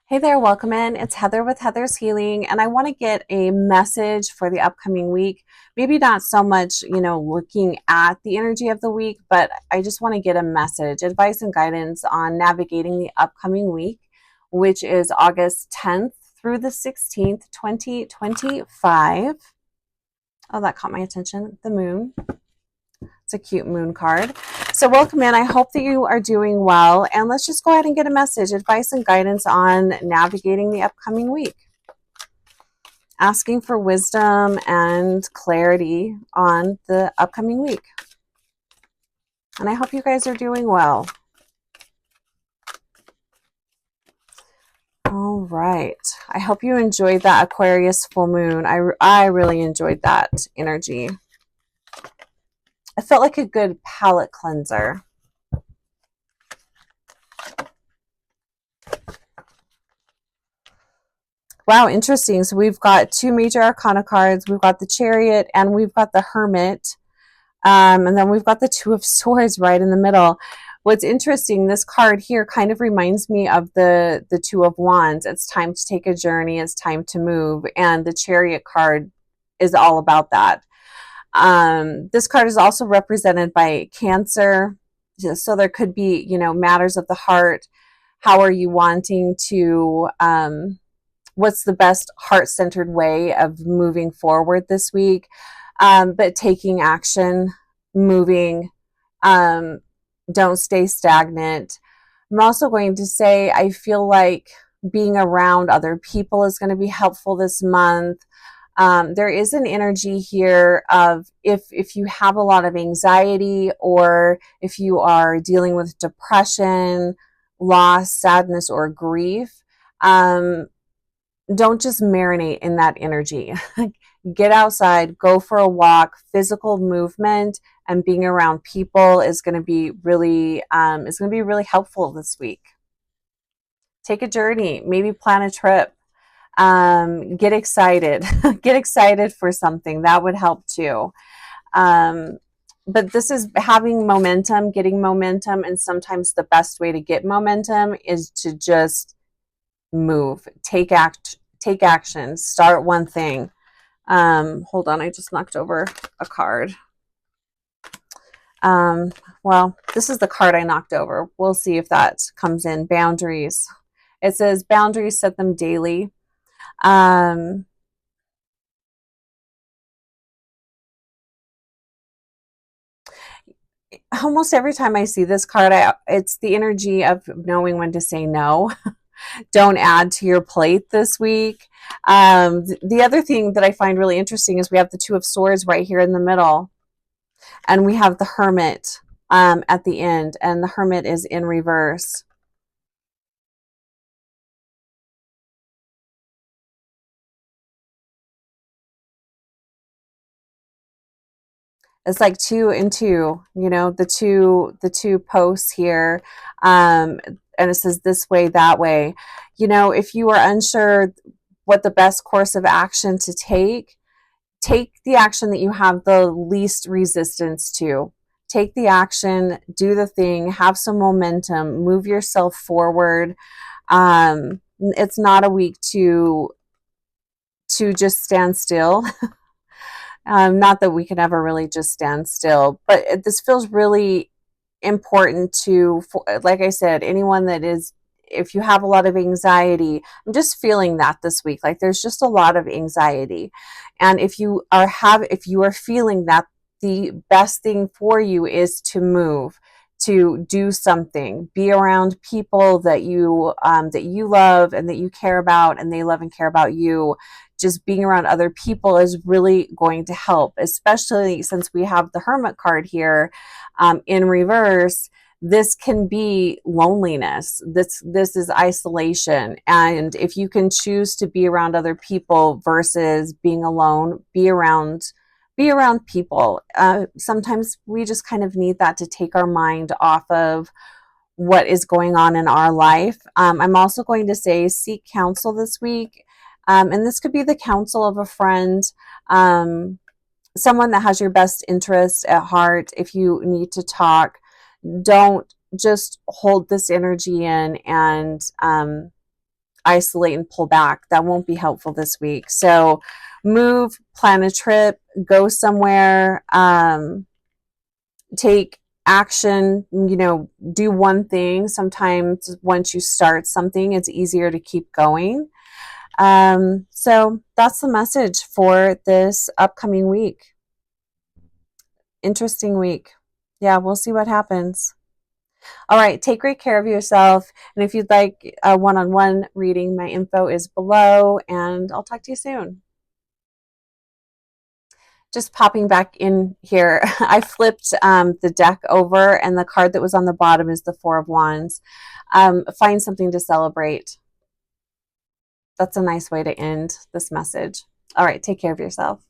Hey there, welcome in. It's Heather with Heather's Healing, and I want to get a message for the upcoming week. Maybe not so much, looking at the energy of the week, but I just want to get a message, advice, and guidance on navigating the upcoming week, which is August 10th through the 16th, 2025. Oh, that caught my attention. The moon. It's a cute moon card. So welcome in. I hope that you are doing well. And let's just go ahead and get a message, advice, and guidance on navigating the upcoming week. Asking for wisdom and clarity on the upcoming week. And I hope you guys are doing well. All right. I hope you enjoyed that Aquarius full moon. I really enjoyed that energy. I felt like a good palate cleanser. Wow, interesting. So we've got two major arcana cards. We've got the Chariot and we've got the Hermit. And then we've got the Two of Swords right in the middle. What's interesting, this card here kind of reminds me of the Two of Wands. It's time to take a journey. It's time to move. And the Chariot card is all about that. This card is also represented by Cancer. So there could be, matters of the heart. How are you wanting to... what's the best heart-centered way of moving forward this week, but taking action, moving, don't stay stagnant. I'm also going to say I feel like being around other people is going to be helpful this month. There is an energy here of if you have a lot of anxiety, or if you are dealing with depression, loss, sadness, or grief, don't just marinate in that energy. Get outside, go for a walk. Physical movement and being around people is going to be really helpful this week. Take a journey, maybe plan a trip. Get excited. Get excited for something. That would help too. But this is having momentum, getting momentum, and sometimes the best way to get momentum is to just move, take action, start one thing. Hold on, I just knocked over a card. Well, this is the card I knocked over. We'll see if that comes in. Boundaries. It says boundaries, set them daily. Almost every time I see this card, it's the energy of knowing when to say no. Don't add to your plate this week. The other thing that I find really interesting is we have the Two of Swords right here in the middle, and we have the Hermit at the end, and the Hermit is in reverse. It's like two and two, the two posts here, and it says this way, that way. If you are unsure what the best course of action to take the action that you have the least resistance to. Take the action, do the thing, have some momentum, move yourself forward. It's not a week to just stand still. Not that we can ever really just stand still, but this feels really important like I said, anyone that is, if you have a lot of anxiety, I'm just feeling that this week, like there's just a lot of anxiety. And if you are feeling that, the best thing for you is to move, to do something, be around people that you love and that you care about, and they love and care about you. Just being around other people is really going to help, especially since we have the Hermit card here in reverse. This can be loneliness. This is isolation. And if you can choose to be around other people versus being alone, be around people. Sometimes we just kind of need that to take our mind off of what is going on in our life. I'm also going to say seek counsel this week. And this could be the counsel of a friend, someone that has your best interest at heart. If you need to talk, don't just hold this energy in and isolate and pull back. That won't be helpful this week. So move, plan a trip, go somewhere, take action, do one thing. Sometimes once you start something, it's easier to keep going. So that's the message for this upcoming week. Interesting week. Yeah, we'll see what happens. All right, take great care of yourself. And if you'd like a one-on-one reading, my info is below, and I'll talk to you soon. Just popping back in here, I flipped the deck over, and the card that was on the bottom is the Four of Wands. Find something to celebrate. That's a nice way to end this message. All right, take care of yourself.